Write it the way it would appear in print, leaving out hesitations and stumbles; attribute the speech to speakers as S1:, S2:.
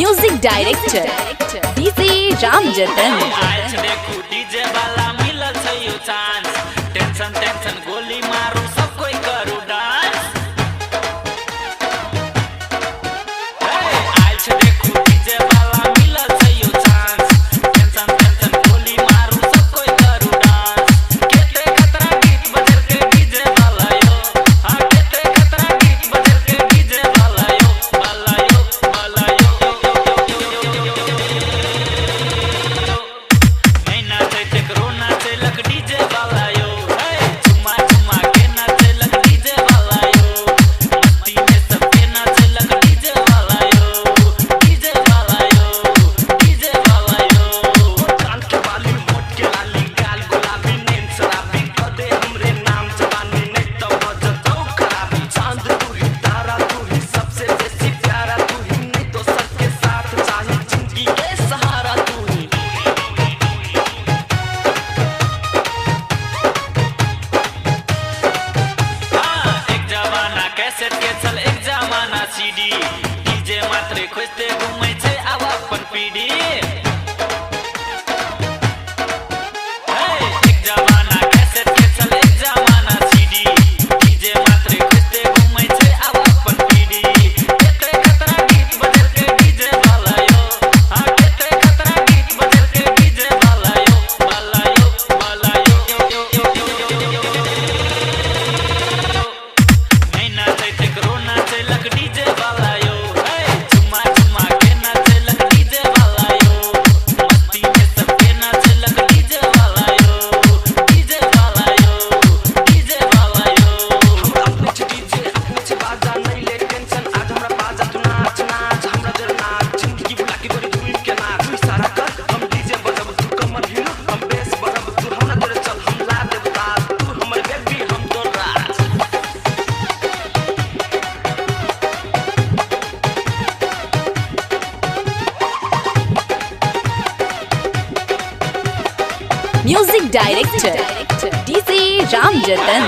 S1: Music director DJ Ram जतन।
S2: DJ वाला मिलल छै यो चांस, टेंशन टेंशन गोली मारू सब कोई करू डांस। आइल छै देखू डीजे वाला मिलल छै यो चांस, टेंशन टेंशन गोली मारू सब कोई करू डांस। केते खतरा गीत बजल के डीजे वाला यो, हां केते खतरा गीत बजल के डीजे वाला यो, वाला यो, वाला यो। डीजे वाला यो, चुमा चुमा के नाचे लग डीजे वाला यो, मस्ती में सबके नाचे लग डीजे वाला यो, डीजे वाला यो, डीजे वाला यो। कान के बाली मोट के लाली गाल गुलाबी नींद शराबी कदे हमरे नाम जवानी नहीं तो बजतो खराबी। चांद तू ही तारा तू ही सबसे बेसी प्यारा तू ही, नहीं तो सबके साथ चाहे जिंदगी के सहारा तू ही। कैसेट के चल एक जमाना सीडी, डीजे मात्र खोजते घूमै छै आब अपन पीढ़ी। एक जमाना कैसेट के चल एक जमाना सीडी, डीजे मात्र खोजते घूमै छै आब अपन पीढ़ी। केते खतरा गीत बजल के डीजे वाला यो, हां केते खतरा गीत बजल के डीजे वाला यो, वाला यो, वाला यो। लग डीजे वाला यो, चुमा चुमा के नाचे लग डीजे वाला यो, मस्ती में सबके नाचे लग डीजे वाला यो, डीजे वाला यो, डीजे वाला यो। हमरा अपने छ डीजे अपने छ बाजा नहीं ले टेंशन, आज हमरा बाजा तू नाच नाच हमरा जर नाच, जिंदगी बुला के गोरी धूम के नाच। तू इशारा कर हम डीजे बजब तू कमर हिलो, हम बेस बजब तू हमरा जर चल हम ला देब ताल, तू हमर बेबी हम तोर राज।
S1: म्यूजिक डायरेक्टर डीजे राम जतन।